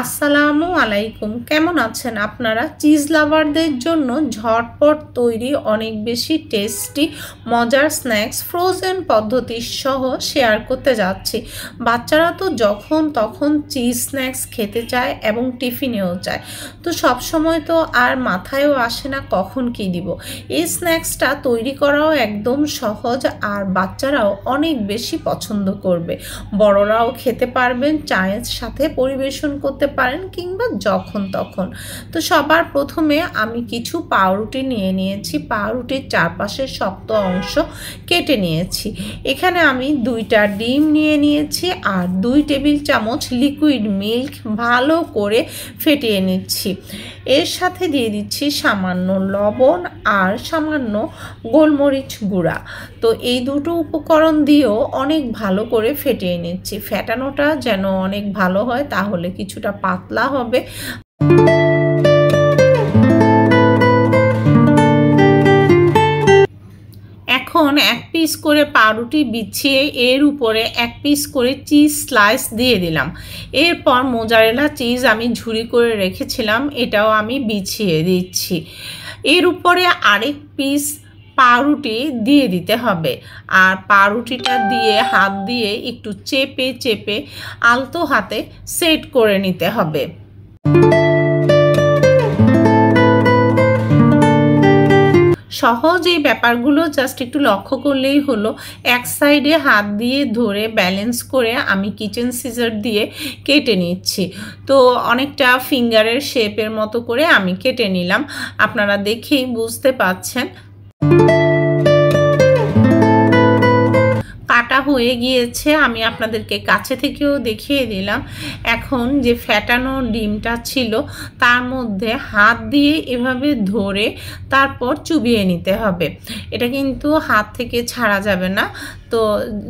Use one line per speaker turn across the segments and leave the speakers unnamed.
আসসালামু আলাইকুম, কেমন আছেন আপনারা? চিজ লাভারদের জন্য ঝটপট তৈরি অনেক বেশি টেস্টি মজার স্ন্যাক্স ফ্রোজেন পদ্ধতি সহ শেয়ার করতে যাচ্ছি। বাচ্চারা তো যখন তখন চিজ স্ন্যাক্স খেতে চায় এবং টিফিনেও চায়, তো সব সময় তো আর মাথায়ও আসে না কখন কি দিব। এই স্ন্যাক্সটা তৈরি করাও একদম সহজ, আর বাচ্চারাও অনেক বেশি পছন্দ করবে। বড়রাও খেতে পারবেন, চায়ের সাথে পরিবেশন করতে পারেন কিংবা যখন তখন। তো সবার প্রথমে আমি কিছু পাউরুটি নিয়ে নিয়েছি। পাউরুটির চারপাশের শক্ত অংশ কেটে নিয়েছি। এখানে আমি 2টা ডিম নিয়ে নিয়েছি আর 2 টেবিল চামচ লিকুইড মিল্ক ভালো করে ফেটিয়ে নিচ্ছি। এর সাথে দিয়ে দিচ্ছি সামান্য লবণ আর সামান্য গোলমরিচ গুঁড়া। তো এই দুটো উপকরণ দিয়েও অনেক ভালো করে ফেটিয়ে নিচ্ছি। ফেটানোটা যেন অনেক ভালো হয়, তাহলে কিছুটা পাতলা হবে। এখন 1 পিস করে পাউরুটি বিছিয়ে এর উপরে 1 পিস করে চিজ স্লাইস দিয়ে দিলাম। এরপর মোজারেলা চিজ আমি ঝুরি করে রেখেছিলাম, এটাও আমি বিছিয়ে দিচ্ছি। এর উপরে আরেক পিস পাউরুটি দিয়ে দিতে হবে, আর পাউরুটিটা দিয়ে হাত দিয়ে একটু চেপে চেপে আলতো হাতে সেট করে নিতে হবে। সহজ এই ব্যাপারগুলো জাস্ট একটু লক্ষ্য করলেই হলো। এক সাইডে হাত দিয়ে ধরে ব্যালেন্স করে আমি কিচেন সিজার দিয়ে কেটে নিচ্ছি। তো অনেকটা ফিঙ্গারের শেপের মতো করে আমি কেটে নিলাম, আপনারা দেখেই বুঝতে পাচ্ছেন। কাটা হয়ে গিয়েছে, আমি আপনাদেরকে কাছে থেকেও দেখিয়ে দিলাম। এখন যে ফ্যাটানো ডিমটা ছিল তার মধ্যে হাত দিয়ে এভাবে ধরে তারপর চুবিয়ে নিতে হবে। এটা কিন্তু হাত থেকে ছাড়া যাবে না, তো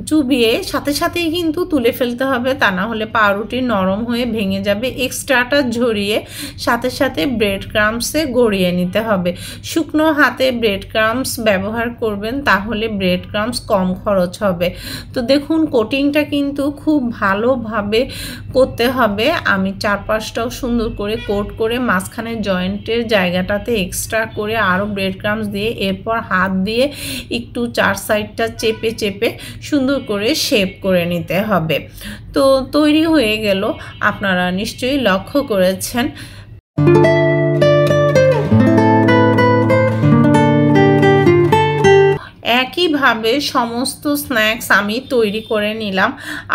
চুবিয়ে সাথে সাথেই কিন্তু তুলে ফেলতে হবে, তা না হলে পাউরুটি নরম হয়ে ভেঙে যাবে। এক্সট্রাটা ঝরিয়ে সাথে সাথে ব্রেড ক্রাম্বসে গড়িয়ে নিতে হবে। শুকনো হাতে ব্রেড ক্রাম্বস ব্যবহার করবেন, তাহলে ব্রেড ক্রাম্বস কম খরচ হবে। তো দেখুন কোটিংটা কিন্তু খুব ভালোভাবে করতে হবে। আমি চারপাশটাও সুন্দর করে কোট করে মাঝখানে জয়েন্টের জায়গাটাতে এক্সট্রা করে আরও ব্রেড ক্রাম্বস দিয়ে এরপর হাত দিয়ে একটু চার সাইডটা চেপে চেপে সুন্দর করে শেপ করে নিতে হবে। তো তৈরি হয়ে গেল, আপনারা নিশ্চয়ই লক্ষ্য করেছেন। একইভাবে সমস্ত স্ন্যাক্স আমি তৈরি করে নিলাম,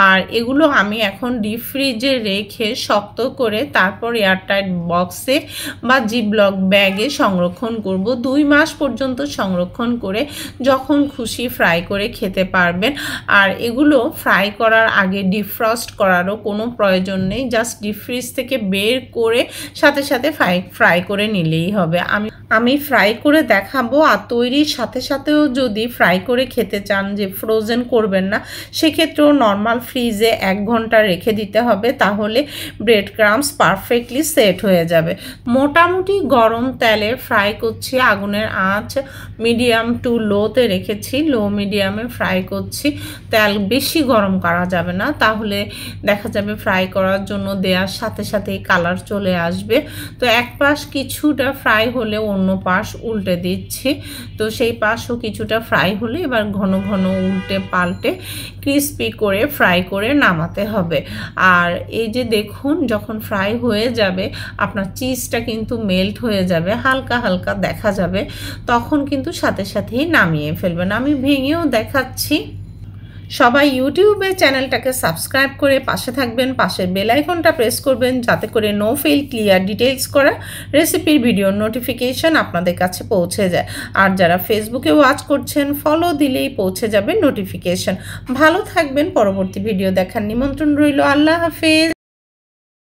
আর এগুলো আমি এখন ডিপ ফ্রিজে রেখে শক্ত করে তারপর এয়ারটাইট বক্সে বা জিপলক ব্যাগে সংরক্ষণ করব। 2 মাস পর্যন্ত সংরক্ষণ করে যখন খুশি ফ্রাই করে খেতে পারবেন। আর এগুলো ফ্রাই করার আগে ডিফ্রস্ট করারও কোনো প্রয়োজন নেই, জাস্ট ডিপ ফ্রিজ থেকে বের করে সাথে সাথে ফ্রাই করে নিলেই হবে। আমি ফ্রাই করে দেখাবো। আর তৈরির সাথে সাথেও যদি ফ্রাই করে খেতে চান, যে ফ্রোজেন করবেন না, সেক্ষেত্রেও নর্মাল ফ্রিজে 1 ঘন্টা রেখে দিতে হবে, তাহলে ব্রেড ক্রাম্বস পারফেক্টলি সেট হয়ে যাবে। মোটামুটি গরম তেলে ফ্রাই করছি, আগুনের আঁচ মিডিয়াম টু লোতে রেখেছি, লো মিডিয়ামে ফ্রাই করছি। তেল বেশি গরম করা যাবে না, তাহলে দেখা যাবে ফ্রাই করার জন্য দেওয়ার সাথে সাথেই কালার চলে আসবে। তো এক পাশ কিছুটা ফ্রাই হলে অন্য পাশ উল্টে দিচ্ছি। তো সেই পাশও কিছুটা ফ্রাই হলে এবার ঘন ঘন উল্টে পাল্টে ক্রিস্পি করে ফ্রাই করে নামাতে হবে। আর এই যে দেখুন, যখন ফ্রাই হয়ে যাবে আপনার চিজটা কিন্তু মেল্ট হয়ে যাবে, হালকা হালকা দেখা যাবে, তখন কিন্তু সাথে সাথেই নামিয়ে ফেলবেন। আমি ভেঙেও দেখাচ্ছি। সবাই ইউটিউবে চ্যানেলটাকে সাবস্ক্রাইব করে পাশে থাকবেন, পাশের বেল আইকনটা প্রেস করবেন, যাতে করে নো ফেল ক্লিয়ার ডিটেইলস করা রেসিপির ভিডিওর নোটিফিকেশন আপনাদের কাছে পৌঁছে যায়। আর যারা ফেসবুকে ওয়াচ করছেন, ফলো দিলেই পৌঁছে যাবে নোটিফিকেশন। ভালো থাকবেন, পরবর্তী ভিডিও দেখার নিমন্ত্রণ রইল। আল্লাহ হাফেজ।